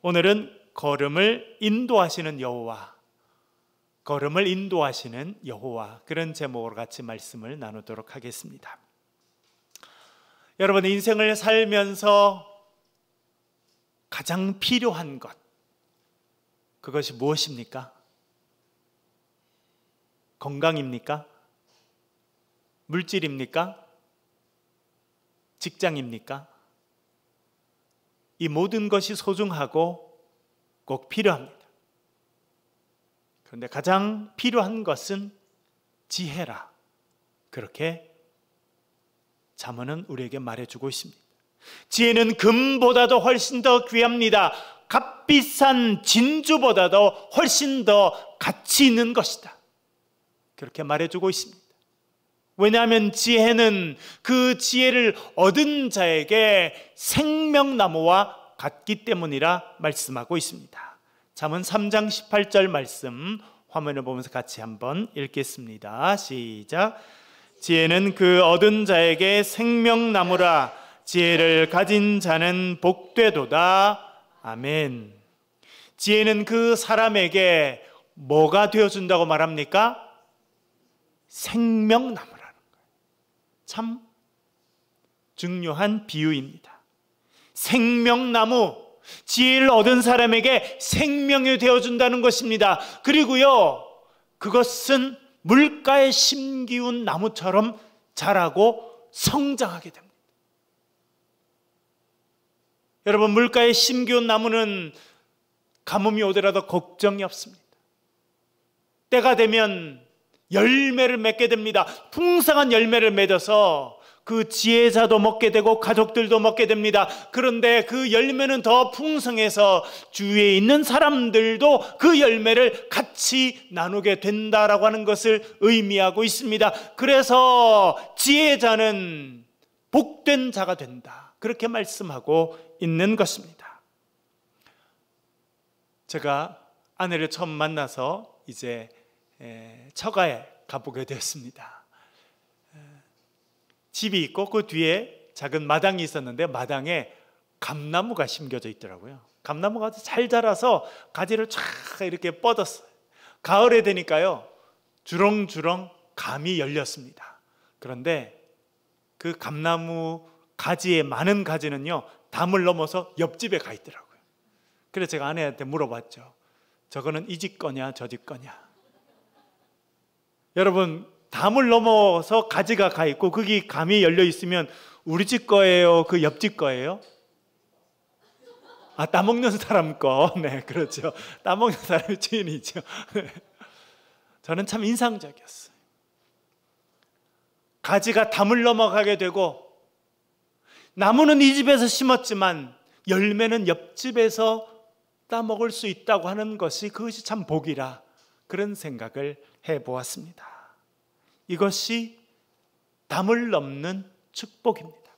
오늘은 걸음을 인도하시는 여호와, 걸음을 인도하시는 여호와, 그런 제목으로 같이 말씀을 나누도록 하겠습니다. 여러분, 인생을 살면서 가장 필요한 것, 그것이 무엇입니까? 건강입니까? 물질입니까? 직장입니까? 이 모든 것이 소중하고 꼭 필요합니다. 그런데 가장 필요한 것은 지혜라, 그렇게 잠언은 우리에게 말해주고 있습니다. 지혜는 금보다도 훨씬 더 귀합니다. 값비싼 진주보다도 훨씬 더 가치 있는 것이다, 그렇게 말해주고 있습니다. 왜냐하면 지혜는 그 지혜를 얻은 자에게 생명나무와 같기 때문이라 말씀하고 있습니다. 잠언 3장 18절 말씀 화면을 보면서 같이 한번 읽겠습니다. 시작. 지혜는 그 얻은 자에게 생명나무라, 지혜를 가진 자는 복되도다. 아멘. 지혜는 그 사람에게 뭐가 되어준다고 말합니까? 생명나무라는 거예요. 참 중요한 비유입니다. 생명나무, 지혜를 얻은 사람에게 생명이 되어준다는 것입니다. 그리고요, 그것은 물가에 심기운 나무처럼 자라고 성장하게 됩니다. 여러분, 물가에 심기운 나무는 가뭄이 오더라도 걱정이 없습니다. 때가 되면 열매를 맺게 됩니다. 풍성한 열매를 맺어서 그 지혜자도 먹게 되고 가족들도 먹게 됩니다. 그런데 그 열매는 더 풍성해서 주위에 있는 사람들도 그 열매를 같이 나누게 된다라고 하는 것을 의미하고 있습니다. 그래서 지혜자는 복된 자가 된다, 그렇게 말씀하고 있는 것입니다. 제가 아내를 처음 만나서 이제 처가에 가보게 되었습니다. 집이 있고 그 뒤에 작은 마당이 있었는데 마당에 감나무가 심겨져 있더라고요. 감나무가 아주 잘 자라서 가지를 쫙 이렇게 뻗었어요. 가을에 되니까요, 주렁주렁 감이 열렸습니다. 그런데 그 감나무 가지의 많은 가지는요, 담을 넘어서 옆집에 가 있더라고요. 그래서 제가 아내한테 물어봤죠. 저거는 이 집 거냐 저 집 거냐? 여러분, 담을 넘어서 가지가 가 있고 거기 감이 열려 있으면 우리 집 거예요, 그 옆집 거예요? 아, 따먹는 사람 거. 네, 그렇죠. 따먹는 사람의 주인이죠. 저는 참 인상적이었어요. 가지가 담을 넘어가게 되고, 나무는 이 집에서 심었지만 열매는 옆집에서 따먹을 수 있다고 하는 것이, 그것이 참 복이라, 그런 생각을 해보았습니다. 이것이 담을 넘는 축복입니다.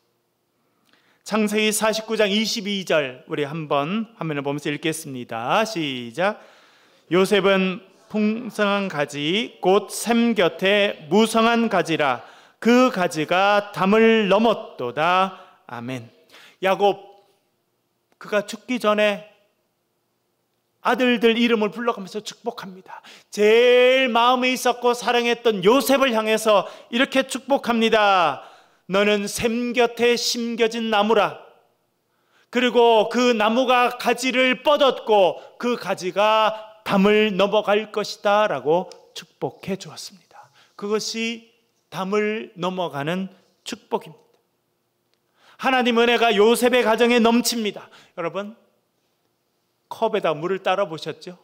창세기 49장 22절 우리 한번 화면을 보면서 읽겠습니다. 시작. 요셉은 풍성한 가지 곧 샘 곁에 무성한 가지라, 그 가지가 담을 넘었도다. 아멘. 야곱, 그가 죽기 전에 아들들 이름을 불러가면서 축복합니다. 제일 마음에 있었고 사랑했던 요셉을 향해서 이렇게 축복합니다. 너는 샘 곁에 심겨진 나무라. 그리고 그 나무가 가지를 뻗었고 그 가지가 담을 넘어갈 것이다 라고 축복해 주었습니다. 그것이 담을 넘어가는 축복입니다. 하나님 은혜가 요셉의 가정에 넘칩니다. 여러분, 컵에다 물을 따라 보셨죠?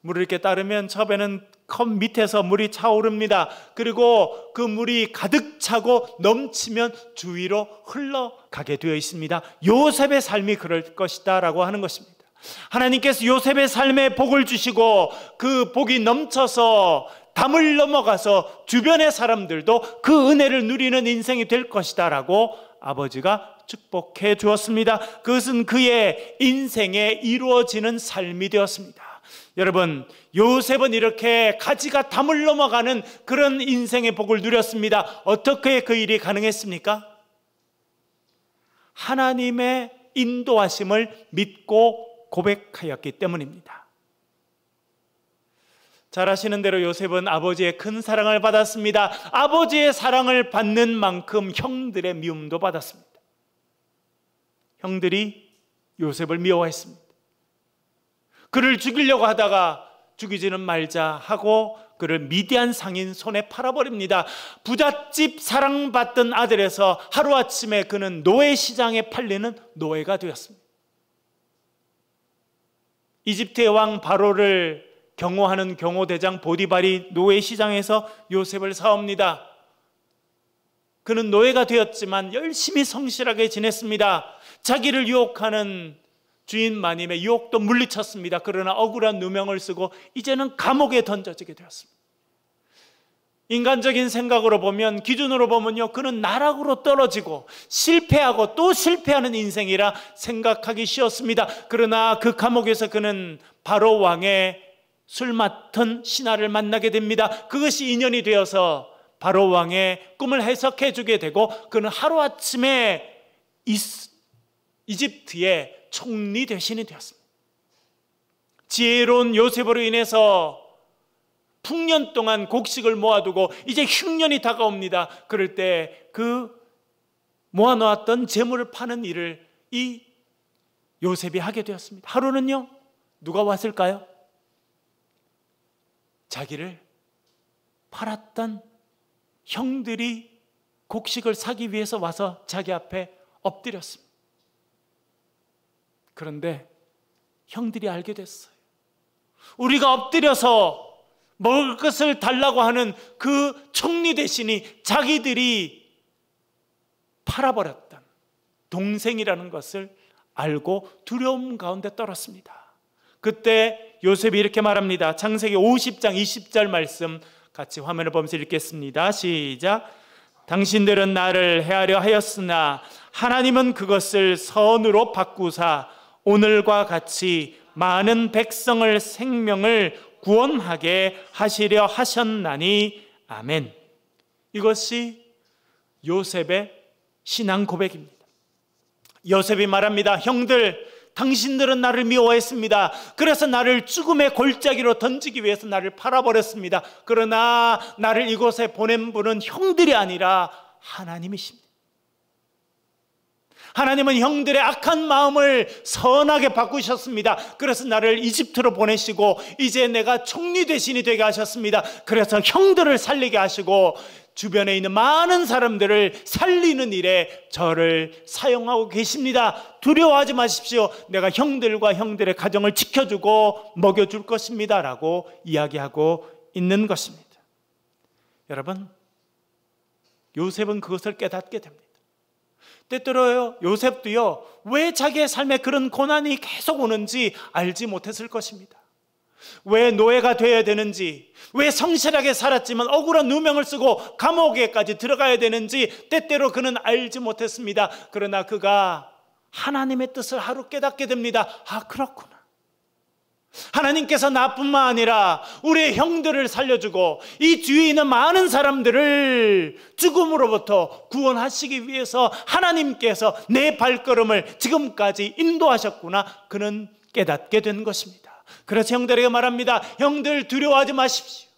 물을 이렇게 따르면 컵에는 컵 밑에서 물이 차오릅니다. 그리고 그 물이 가득 차고 넘치면 주위로 흘러가게 되어 있습니다. 요셉의 삶이 그럴 것이다 라고 하는 것입니다. 하나님께서 요셉의 삶에 복을 주시고 그 복이 넘쳐서 담을 넘어가서 주변의 사람들도 그 은혜를 누리는 인생이 될 것이다 라고 아버지가 축복해 주었습니다. 그것은 그의 인생에 이루어지는 삶이 되었습니다. 여러분, 요셉은 이렇게 가지가 담을 넘어가는 그런 인생의 복을 누렸습니다. 어떻게 그 일이 가능했습니까? 하나님의 인도하심을 믿고 고백하였기 때문입니다. 잘 아시는 대로 요셉은 아버지의 큰 사랑을 받았습니다. 아버지의 사랑을 받는 만큼 형들의 미움도 받았습니다. 형들이 요셉을 미워했습니다. 그를 죽이려고 하다가 죽이지는 말자 하고 그를 미디안 상인 손에 팔아버립니다. 부잣집 사랑받던 아들에서 하루아침에 그는 노예시장에 팔리는 노예가 되었습니다. 이집트의 왕 바로를 경호하는 경호대장 보디발이 노예시장에서 요셉을 사옵니다. 그는 노예가 되었지만 열심히 성실하게 지냈습니다. 자기를 유혹하는 주인 마님의 유혹도 물리쳤습니다. 그러나 억울한 누명을 쓰고 이제는 감옥에 던져지게 되었습니다. 인간적인 생각으로 보면, 기준으로 보면요, 그는 나락으로 떨어지고 실패하고 또 실패하는 인생이라 생각하기 쉬웠습니다. 그러나 그 감옥에서 그는 바로 왕의 술 맡은 신하를 만나게 됩니다. 그것이 인연이 되어서 바로 왕의 꿈을 해석해 주게 되고 그는 하루아침에 이집트의 총리 대신이 되었습니다. 지혜로운 요셉으로 인해서 풍년 동안 곡식을 모아두고 이제 흉년이 다가옵니다. 그럴 때 그 모아놓았던 재물을 파는 일을 이 요셉이 하게 되었습니다. 하루는요, 누가 왔을까요? 자기를 팔았던 형들이 곡식을 사기 위해서 와서 자기 앞에 엎드렸습니다. 그런데 형들이 알게 됐어요. 우리가 엎드려서 먹을 것을 달라고 하는 그 총리 대신이 자기들이 팔아버렸던 동생이라는 것을 알고 두려움 가운데 떨었습니다. 그때 요셉이 이렇게 말합니다. 창세기 50장 20절 말씀 같이 화면을 보면서 읽겠습니다. 시작. 당신들은 나를 해하려 하였으나 하나님은 그것을 선으로 바꾸사 오늘과 같이 많은 백성을 생명을 구원하게 하시려 하셨나니 아멘. 이것이 요셉의 신앙 고백입니다. 요셉이 말합니다. 형들, 당신들은 나를 미워했습니다. 그래서 나를 죽음의 골짜기로 던지기 위해서 나를 팔아버렸습니다. 그러나 나를 이곳에 보낸 분은 형들이 아니라 하나님이십니다. 하나님은 형들의 악한 마음을 선하게 바꾸셨습니다. 그래서 나를 이집트로 보내시고 이제 내가 총리 대신이 되게 하셨습니다. 그래서 형들을 살리게 하시고 주변에 있는 많은 사람들을 살리는 일에 저를 사용하고 계십니다. 두려워하지 마십시오. 내가 형들과 형들의 가정을 지켜주고 먹여줄 것입니다 라고 이야기하고 있는 것입니다. 여러분, 요셉은 그것을 깨닫게 됩니다. 때때로요, 요셉도요, 왜 자기의 삶에 그런 고난이 계속 오는지 알지 못했을 것입니다. 왜 노예가 되어야 되는지, 왜 성실하게 살았지만 억울한 누명을 쓰고 감옥에까지 들어가야 되는지 때때로 그는 알지 못했습니다. 그러나 그가 하나님의 뜻을 하루 깨닫게 됩니다. 아, 그렇구나. 하나님께서 나뿐만 아니라 우리의 형들을 살려주고 이 뒤에 있는 많은 사람들을 죽음으로부터 구원하시기 위해서 하나님께서 내 발걸음을 지금까지 인도하셨구나. 그는 깨닫게 된 것입니다. 그래서 형들에게 말합니다. 형들 두려워하지 마십시오.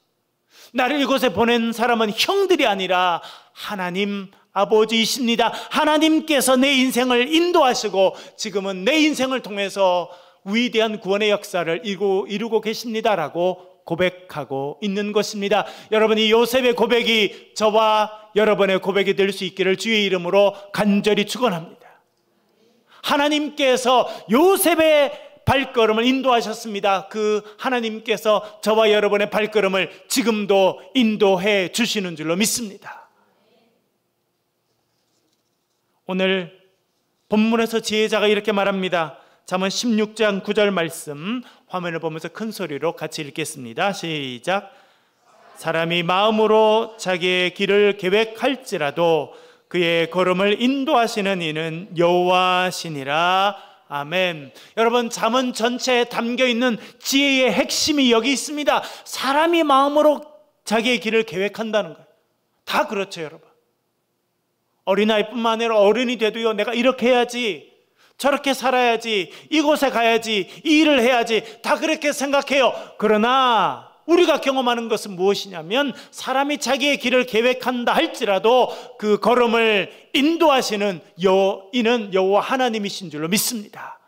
나를 이곳에 보낸 사람은 형들이 아니라 하나님 아버지이십니다. 하나님께서 내 인생을 인도하시고 지금은 내 인생을 통해서 위대한 구원의 역사를 이루고 계십니다라고 고백하고 있는 것입니다. 여러분, 이 요셉의 고백이 저와 여러분의 고백이 될 수 있기를 주의 이름으로 간절히 축원합니다. 하나님께서 요셉의 발걸음을 인도하셨습니다. 그 하나님께서 저와 여러분의 발걸음을 지금도 인도해 주시는 줄로 믿습니다. 오늘 본문에서 지혜자가 이렇게 말합니다. 잠언 16장 9절 말씀 화면을 보면서 큰 소리로 같이 읽겠습니다. 시작. 사람이 마음으로 자기의 길을 계획할지라도 그의 걸음을 인도하시는 이는 여호와시니라. 아멘. 여러분, 잠언 전체에 담겨있는 지혜의 핵심이 여기 있습니다. 사람이 마음으로 자기의 길을 계획한다는 거예요. 다 그렇죠, 여러분. 어린아이뿐만 아니라 어른이 돼도요, 내가 이렇게 해야지, 저렇게 살아야지, 이곳에 가야지, 이 일을 해야지, 다 그렇게 생각해요. 그러나 우리가 경험하는 것은 무엇이냐면, 사람이 자기의 길을 계획한다 할지라도 그 걸음을 인도하시는 이는 여호와 하나님이신 줄로 믿습니다.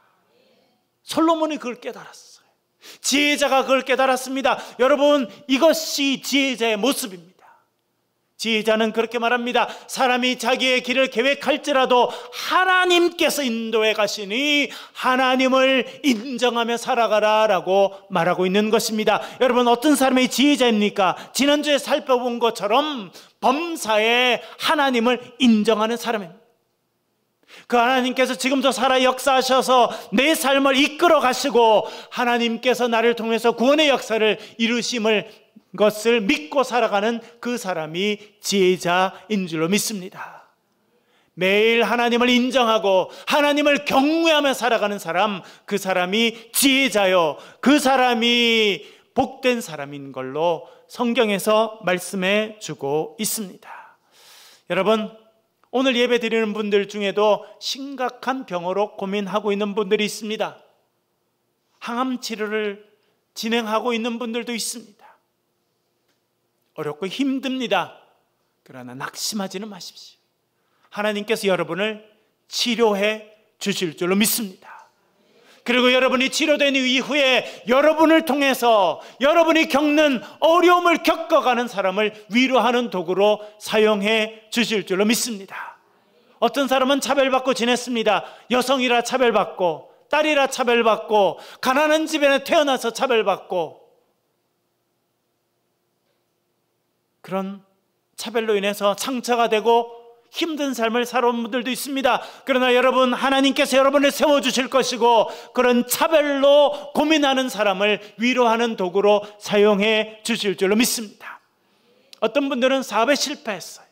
솔로몬이 그걸 깨달았어요. 지혜자가 그걸 깨달았습니다. 여러분, 이것이 지혜자의 모습입니다. 지혜자는 그렇게 말합니다. 사람이 자기의 길을 계획할지라도 하나님께서 인도해 가시니 하나님을 인정하며 살아가라 라고 말하고 있는 것입니다. 여러분, 어떤 사람이 지혜자입니까? 지난주에 살펴본 것처럼 범사에 하나님을 인정하는 사람입니다. 그 하나님께서 지금도 살아 역사하셔서 내 삶을 이끌어 가시고 하나님께서 나를 통해서 구원의 역사를 이루심을 것을 믿고 살아가는 그 사람이 지혜자인 줄로 믿습니다. 매일 하나님을 인정하고 하나님을 경외하며 살아가는 사람, 그 사람이 지혜자요, 그 사람이 복된 사람인 걸로 성경에서 말씀해 주고 있습니다. 여러분, 오늘 예배 드리는 분들 중에도 심각한 병으로 고민하고 있는 분들이 있습니다. 항암 치료를 진행하고 있는 분들도 있습니다. 어렵고 힘듭니다. 그러나 낙심하지는 마십시오. 하나님께서 여러분을 치료해 주실 줄로 믿습니다. 그리고 여러분이 치료된 이후에 여러분을 통해서 여러분이 겪는 어려움을 겪어가는 사람을 위로하는 도구로 사용해 주실 줄로 믿습니다. 어떤 사람은 차별받고 지냈습니다. 여성이라 차별받고, 딸이라 차별받고, 가난한 집에 태어나서 차별받고, 그런 차별로 인해서 상처가 되고 힘든 삶을 살아온 분들도 있습니다. 그러나 여러분, 하나님께서 여러분을 세워주실 것이고 그런 차별로 고민하는 사람을 위로하는 도구로 사용해 주실 줄로 믿습니다. 어떤 분들은 사업에 실패했어요.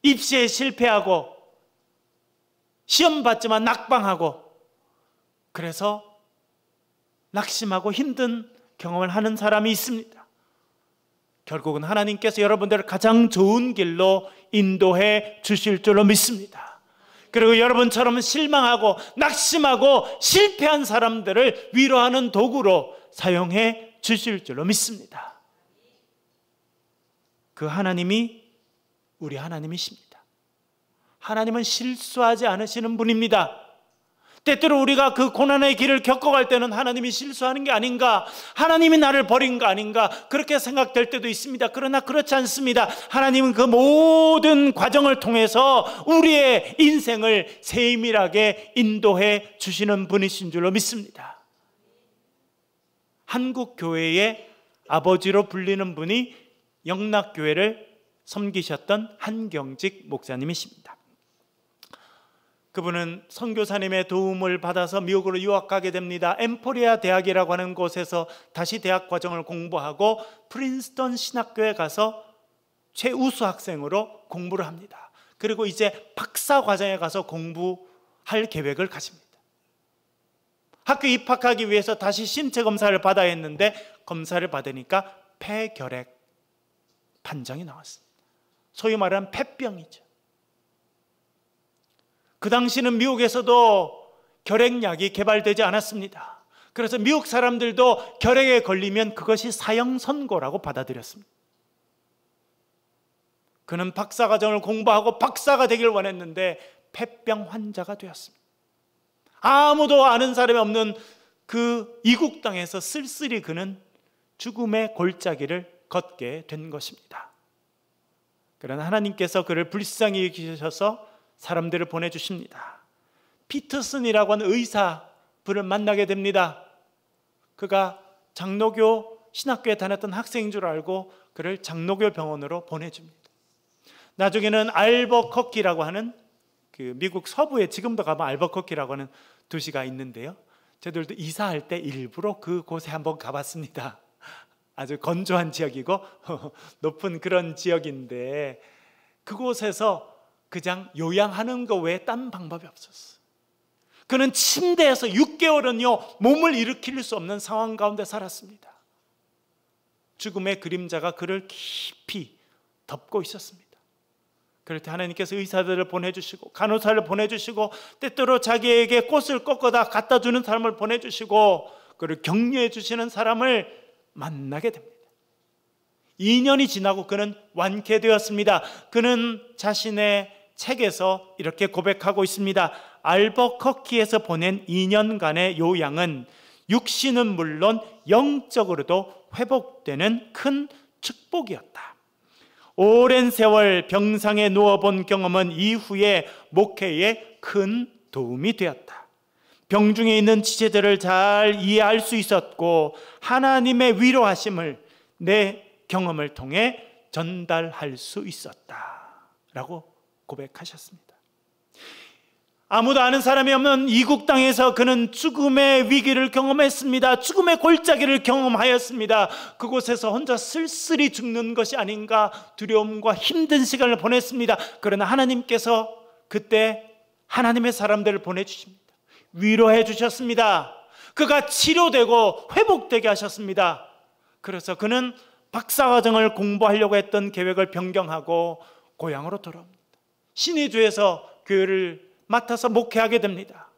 입시에 실패하고 시험 봤지만 낙방하고, 그래서 낙심하고 힘든 경험을 하는 사람이 있습니다. 결국은 하나님께서 여러분들을 가장 좋은 길로 인도해 주실 줄로 믿습니다. 그리고 여러분처럼 실망하고 낙심하고 실패한 사람들을 위로하는 도구로 사용해 주실 줄로 믿습니다. 그 하나님이 우리 하나님이십니다. 하나님은 실수하지 않으시는 분입니다. 때때로 우리가 그 고난의 길을 겪어갈 때는 하나님이 실수하는 게 아닌가, 하나님이 나를 버린 거 아닌가, 그렇게 생각될 때도 있습니다. 그러나 그렇지 않습니다. 하나님은 그 모든 과정을 통해서 우리의 인생을 세밀하게 인도해 주시는 분이신 줄로 믿습니다. 한국 교회의 아버지로 불리는 분이 영락교회를 섬기셨던 한경직 목사님이십니다. 그분은 선교사님의 도움을 받아서 미국으로 유학 가게 됩니다. 엠포리아 대학이라고 하는 곳에서 다시 대학 과정을 공부하고 프린스턴 신학교에 가서 최우수 학생으로 공부를 합니다. 그리고 이제 박사 과정에 가서 공부할 계획을 가집니다. 학교 입학하기 위해서 다시 신체 검사를 받아야 했는데 검사를 받으니까 폐결핵 판정이 나왔습니다. 소위 말하는 폐병이죠. 그 당시는 미국에서도 결핵약이 개발되지 않았습니다. 그래서 미국 사람들도 결핵에 걸리면 그것이 사형 선고라고 받아들였습니다. 그는 박사과정을 공부하고 박사가 되길 원했는데 폐병 환자가 되었습니다. 아무도 아는 사람이 없는 그 이국 땅에서 쓸쓸히 그는 죽음의 골짜기를 걷게 된 것입니다. 그러나 하나님께서 그를 불쌍히 여기셔서 사람들을 보내주십니다. 피터슨이라고 하는 의사분을 만나게 됩니다. 그가 장로교 신학교에 다녔던 학생인 줄 알고 그를 장로교 병원으로 보내줍니다. 나중에는 알버커키라고 하는 그 미국 서부에 지금도 가면 알버커키라고 하는 도시가 있는데요. 저들도 이사할 때 일부러 그곳에 한번 가봤습니다. 아주 건조한 지역이고 높은 그런 지역인데 그곳에서 그냥 요양하는 거 외에 딴 방법이 없었어요. 그는 침대에서 6개월은요 몸을 일으킬 수 없는 상황 가운데 살았습니다. 죽음의 그림자가 그를 깊이 덮고 있었습니다. 그럴 때 하나님께서 의사들을 보내주시고 간호사를 보내주시고 때때로 자기에게 꽃을 꺾어다 갖다 주는 사람을 보내주시고 그를 격려해 주시는 사람을 만나게 됩니다. 2년이 지나고 그는 완쾌되었습니다. 그는 자신의 책에서 이렇게 고백하고 있습니다. 알버커키에서 보낸 2년간의 요양은 육신은 물론 영적으로도 회복되는 큰 축복이었다. 오랜 세월 병상에 누워본 경험은 이후에 목회에 큰 도움이 되었다. 병중에 있는 지체들을 잘 이해할 수 있었고 하나님의 위로하심을 내 경험을 통해 전달할 수 있었다 라고 고백하셨습니다. 아무도 아는 사람이 없는 이국 땅에서 그는 죽음의 위기를 경험했습니다. 죽음의 골짜기를 경험하였습니다. 그곳에서 혼자 쓸쓸히 죽는 것이 아닌가 두려움과 힘든 시간을 보냈습니다. 그러나 하나님께서 그때 하나님의 사람들을 보내주십니다. 위로해 주셨습니다. 그가 치료되고 회복되게 하셨습니다. 그래서 그는 박사과정을 공부하려고 했던 계획을 변경하고 고향으로 돌아옵니다. 신의주에서 교회를 맡아서 목회하게 됩니다.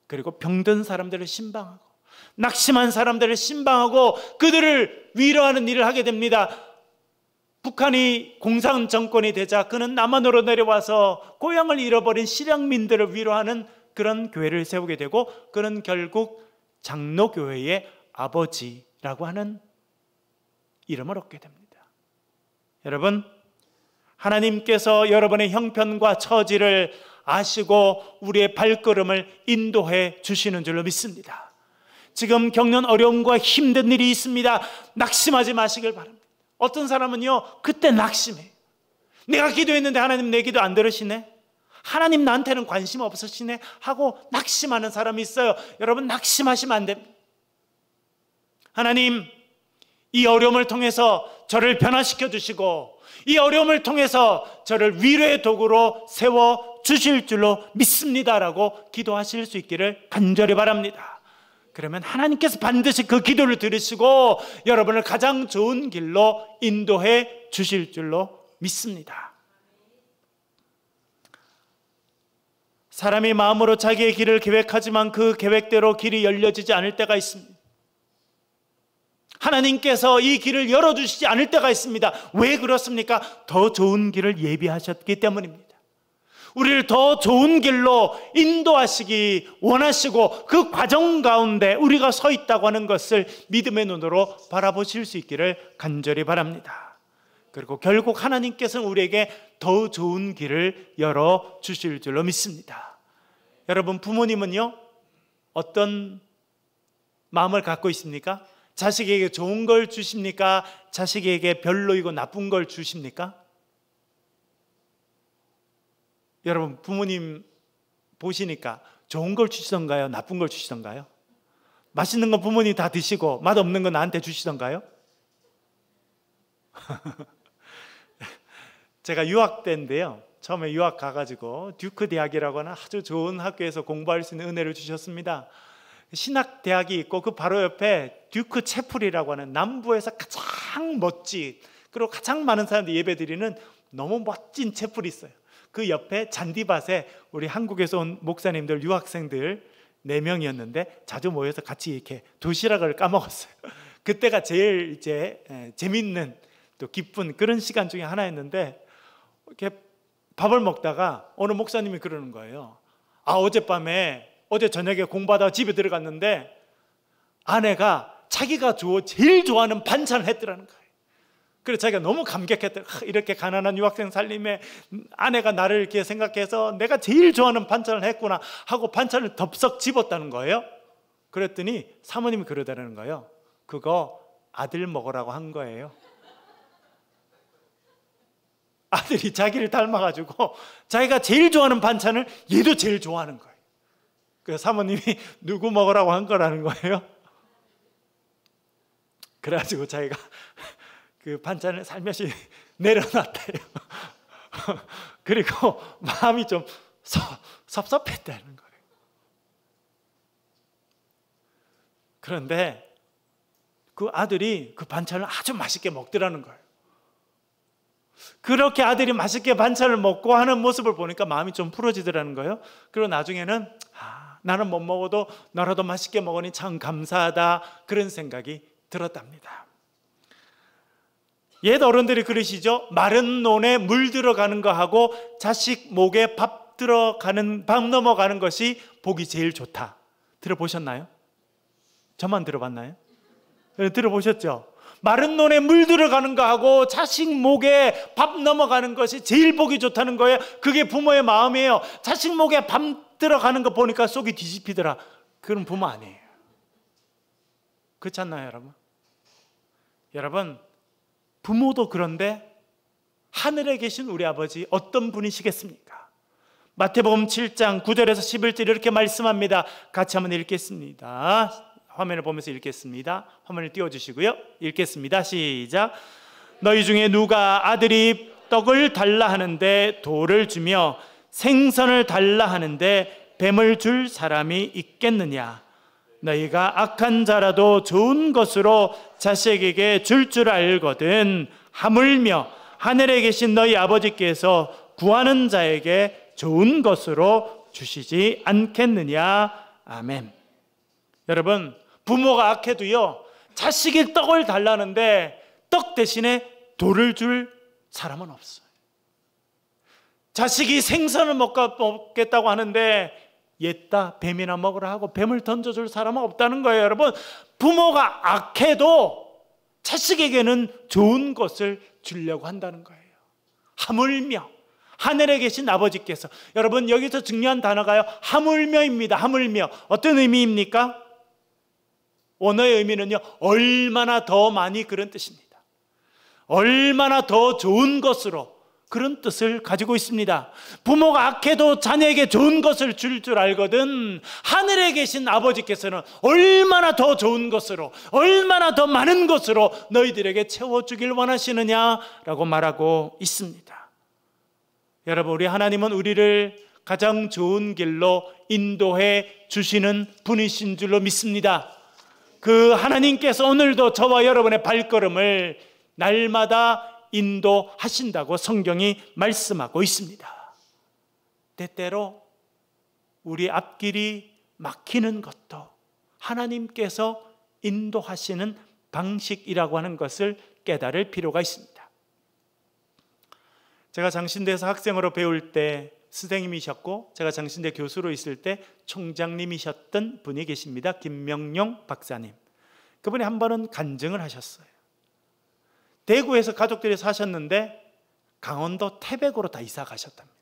그리고 병든 사람들을 신방하고 낙심한 사람들을 신방하고 그들을 위로하는 일을 하게 됩니다. 북한이 공산 정권이 되자 그는 남한으로 내려와서 고향을 잃어버린 실향민들을 위로하는 그런 교회를 세우게 되고 그는 결국 장로교회의 아버지라고 하는 이름을 얻게 됩니다. 여러분, 하나님께서 여러분의 형편과 처지를 아시고 우리의 발걸음을 인도해 주시는 줄로 믿습니다. 지금 겪는 어려움과 힘든 일이 있습니다. 낙심하지 마시길 바랍니다. 어떤 사람은요, 그때 낙심해요. 내가 기도했는데 하나님 내 기도 안 들으시네, 하나님 나한테는 관심 없으시네 하고 낙심하는 사람이 있어요. 여러분, 낙심하시면 안 됩니다. 하나님, 이 어려움을 통해서 저를 변화시켜 주시고 이 어려움을 통해서 저를 위로의 도구로 세워 주실 줄로 믿습니다라고 기도하실 수 있기를 간절히 바랍니다. 그러면 하나님께서 반드시 그 기도를 들으시고 여러분을 가장 좋은 길로 인도해 주실 줄로 믿습니다. 사람이 마음으로 자기의 길을 계획하지만 그 계획대로 길이 열려지지 않을 때가 있습니다. 하나님께서 이 길을 열어주시지 않을 때가 있습니다. 왜 그렇습니까? 더 좋은 길을 예비하셨기 때문입니다. 우리를 더 좋은 길로 인도하시기 원하시고 그 과정 가운데 우리가 서 있다고 하는 것을 믿음의 눈으로 바라보실 수 있기를 간절히 바랍니다. 그리고 결국 하나님께서는 우리에게 더 좋은 길을 열어주실 줄로 믿습니다. 여러분, 부모님은요, 어떤 마음을 갖고 있습니까? 자식에게 좋은 걸 주십니까? 자식에게 별로이고 나쁜 걸 주십니까? 여러분, 부모님 보시니까 좋은 걸 주시던가요? 나쁜 걸 주시던가요? 맛있는 건 부모님 다 드시고 맛없는 건 나한테 주시던가요? 제가 유학 때인데요, 처음에 유학 가가지고 듀크 대학이라고 하는 아주 좋은 학교에서 공부할 수 있는 은혜를 주셨습니다. 신학대학이 있고 그 바로 옆에 듀크 채플이라고 하는 남부에서 가장 멋진, 그리고 가장 많은 사람들이 예배드리는 너무 멋진 채플이 있어요. 그 옆에 잔디밭에 우리 한국에서 온 목사님들, 유학생들 4명이었는데 자주 모여서 같이 이렇게 도시락을 까먹었어요. 그때가 제일 이제 재밌는 또 기쁜 그런 시간 중에 하나였는데, 이렇게 밥을 먹다가 어느 목사님이 그러는 거예요. 어제 저녁에 공부하다가 집에 들어갔는데 아내가 자기가 제일 좋아하는 반찬을 했더라는 거예요. 그래서 자기가 너무 감격했대요. 이렇게 가난한 유학생 살림에 아내가 나를 이렇게 생각해서 내가 제일 좋아하는 반찬을 했구나 하고 반찬을 덥석 집었다는 거예요. 그랬더니 사모님이 그러더라는 거예요. 그거 아들 먹으라고 한 거예요. 아들이 자기를 닮아가지고 자기가 제일 좋아하는 반찬을 얘도 제일 좋아하는 거예요. 그래서 사모님이 누구 먹으라고 한 거라는 거예요. 그래가지고 자기가 그 반찬을 살며시 내려놨대요. 그리고 마음이 좀 섭섭했다는 거예요. 그런데 그 아들이 그 반찬을 아주 맛있게 먹더라는 거예요. 그렇게 아들이 맛있게 반찬을 먹고 하는 모습을 보니까 마음이 좀 풀어지더라는 거예요. 그리고 나중에는 나는 못 먹어도 너라도 맛있게 먹으니 참 감사하다, 그런 생각이 들었답니다. 옛 어른들이 그러시죠. 마른 논에 물 들어가는 거하고 자식 목에 밥 넘어가는 것이 복이 제일 좋다. 들어보셨나요? 저만 들어봤나요? 들어보셨죠? 마른 논에 물 들어가는 거하고 자식 목에 밥 넘어가는 것이 제일 복이 좋다는 거예요. 그게 부모의 마음이에요. 자식 목에 밥 들어가는 거 보니까 속이 뒤집히더라. 그건 부모 아니에요. 그렇지 않나요, 여러분? 여러분, 부모도 그런데 하늘에 계신 우리 아버지 어떤 분이시겠습니까? 마태복음 7장 9절에서 11절 이렇게 말씀합니다. 같이 한번 읽겠습니다. 화면을 보면서 읽겠습니다. 화면을 띄워주시고요. 읽겠습니다. 시작. 너희 중에 누가 아들이 떡을 달라 하는데 돌을 주며 생선을 달라 하는데 뱀을 줄 사람이 있겠느냐? 너희가 악한 자라도 좋은 것으로 자식에게 줄 알거든 하물며 하늘에 계신 너희 아버지께서 구하는 자에게 좋은 것으로 주시지 않겠느냐? 아멘. 여러분, 부모가 악해도요, 자식이 떡을 달라는데 떡 대신에 돌을 줄 사람은 없어요. 자식이 생선을 먹겠다고 하는데 옛다 뱀이나 먹으라 하고 뱀을 던져줄 사람은 없다는 거예요. 여러분, 부모가 악해도 자식에게는 좋은 것을 주려고 한다는 거예요. 하물며 하늘에 계신 아버지께서, 여러분 여기서 중요한 단어가요, 하물며입니다. 하물며. 어떤 의미입니까? 원어의 의미는요, 얼마나 더 많이, 그런 뜻입니다. 얼마나 더 좋은 것으로, 그런 뜻을 가지고 있습니다. 부모가 악해도 자녀에게 좋은 것을 줄 알거든 하늘에 계신 아버지께서는 얼마나 더 좋은 것으로, 얼마나 더 많은 것으로 너희들에게 채워주길 원하시느냐라고 말하고 있습니다. 여러분, 우리 하나님은 우리를 가장 좋은 길로 인도해 주시는 분이신 줄로 믿습니다. 그 하나님께서 오늘도 저와 여러분의 발걸음을 날마다 인도하신다고 성경이 말씀하고 있습니다. 때때로 우리 앞길이 막히는 것도 하나님께서 인도하시는 방식이라고 하는 것을 깨달을 필요가 있습니다. 제가 장신대에서 학생으로 배울 때 선생님이셨고, 제가 장신대 교수로 있을 때 총장님이셨던 분이 계십니다. 김명용 박사님. 그분이 한 번은 간증을 하셨어요. 대구에서 가족들이 사셨는데 강원도 태백으로 다 이사 가셨답니다.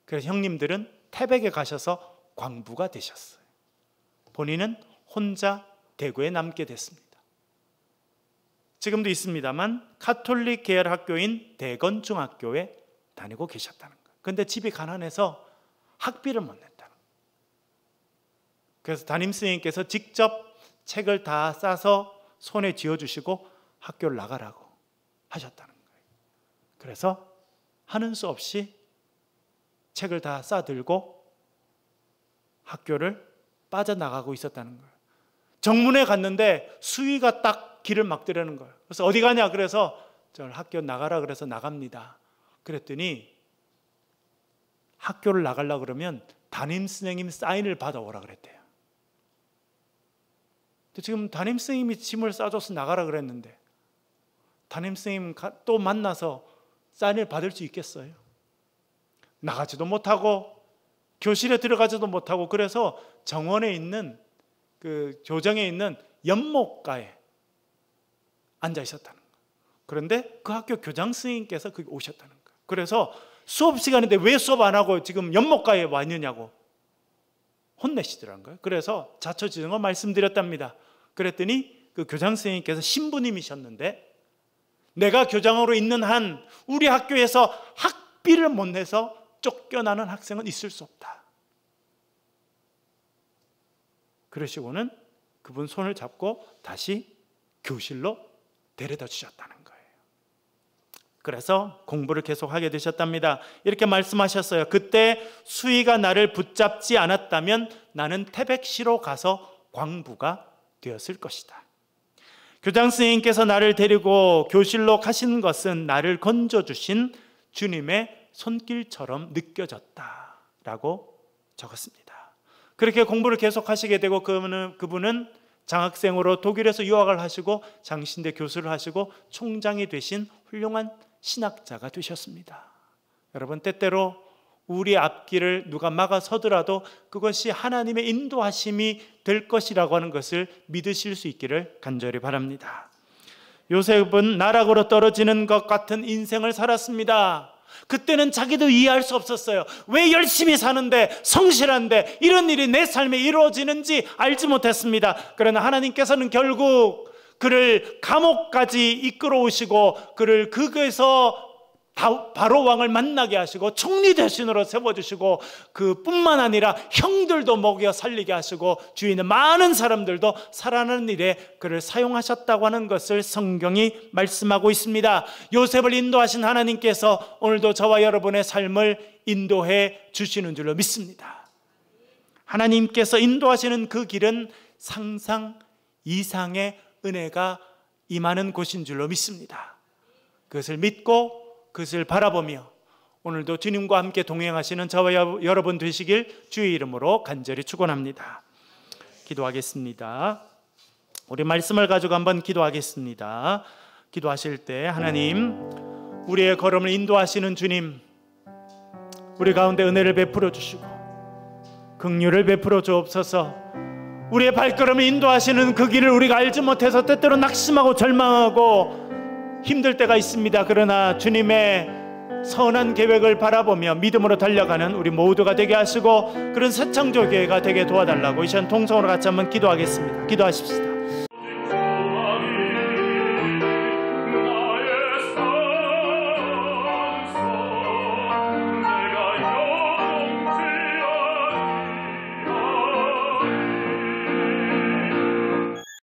그래서 형님들은 태백에 가셔서 광부가 되셨어요. 본인은 혼자 대구에 남게 됐습니다. 지금도 있습니다만 가톨릭 계열 학교인 대건중학교에 다니고 계셨다는 거예요. 그런데 집이 가난해서 학비를 못 냈다는 거예요. 그래서 담임선생님께서 직접 책을 다 싸서 손에 쥐어주시고 학교를 나가라고 하셨다는 거예요. 그래서 하는 수 없이 책을 다 싸들고 학교를 빠져나가고 있었다는 거예요. 정문에 갔는데 수위가 딱 길을 막더라는 거예요. 그래서 어디 가냐? 그래서 저 학교 나가라 그래서 나갑니다. 그랬더니 학교를 나가려고 그러면 담임선생님 사인을 받아오라 그랬대요. 지금 담임선생님이 짐을 싸줘서 나가라 그랬는데 담임선생님 또 만나서 사인을 받을 수 있겠어요? 나가지도 못하고 교실에 들어가지도 못하고, 그래서 정원에 있는 그 교정에 있는 연못가에 앉아 있었다는 거예요. 그런데 그 학교 교장 선생님께서 거기 오셨다는 거예요. 그래서 수업 시간인데 왜 수업 안 하고 지금 연못가에 와 있느냐고 혼내시더라는 거예요. 그래서 자초지종을 말씀드렸답니다. 그랬더니 그 교장 선생님께서 신부님이셨는데, 내가 교장으로 있는 한 우리 학교에서 학비를 못 내서 쫓겨나는 학생은 있을 수 없다. 그러시고는 그분 손을 잡고 다시 교실로 데려다 주셨다는 거예요. 그래서 공부를 계속하게 되셨답니다. 이렇게 말씀하셨어요. 그때 수위가 나를 붙잡지 않았다면 나는 태백시로 가서 광부가 되었을 것이다. 교장 선생님께서 나를 데리고 교실로 가신 것은 나를 건져주신 주님의 손길처럼 느껴졌다라고 적었습니다. 그렇게 공부를 계속하시게 되고 그분은 장학생으로 독일에서 유학을 하시고 장신대 교수를 하시고 총장이 되신 훌륭한 신학자가 되셨습니다. 여러분, 때때로 우리 앞길을 누가 막아서더라도 그것이 하나님의 인도하심이 될 것이라고 하는 것을 믿으실 수 있기를 간절히 바랍니다. 요셉은 나락으로 떨어지는 것 같은 인생을 살았습니다. 그때는 자기도 이해할 수 없었어요. 왜 열심히 사는데, 성실한데 이런 일이 내 삶에 이루어지는지 알지 못했습니다. 그러나 하나님께서는 결국 그를 감옥까지 이끌어 오시고 그를 그에서 바로 왕을 만나게 하시고 총리 대신으로 세워주시고, 그뿐만 아니라 형들도 먹여 살리게 하시고 주위에 있는 많은 사람들도 살아나는 일에 그를 사용하셨다고 하는 것을 성경이 말씀하고 있습니다. 요셉을 인도하신 하나님께서 오늘도 저와 여러분의 삶을 인도해 주시는 줄로 믿습니다. 하나님께서 인도하시는 그 길은 상상 이상의 은혜가 임하는 곳인 줄로 믿습니다. 그것을 믿고 그것을 바라보며 오늘도 주님과 함께 동행하시는 저와 여러분 되시길 주의 이름으로 간절히 축원합니다. 기도하겠습니다. 우리 말씀을 가지고 한번 기도하겠습니다. 기도하실 때 하나님, 우리의 걸음을 인도하시는 주님, 우리 가운데 은혜를 베풀어 주시고 긍휼을 베풀어 주옵소서. 우리의 발걸음을 인도하시는 그 길을 우리가 알지 못해서 때때로 낙심하고 절망하고 힘들 때가 있습니다. 그러나 주님의 선한 계획을 바라보며 믿음으로 달려가는 우리 모두가 되게 하시고 그런 새창조교회가 되게 도와달라고 이 시간 통성으로 같이 한번 기도하겠습니다. 기도하십시다.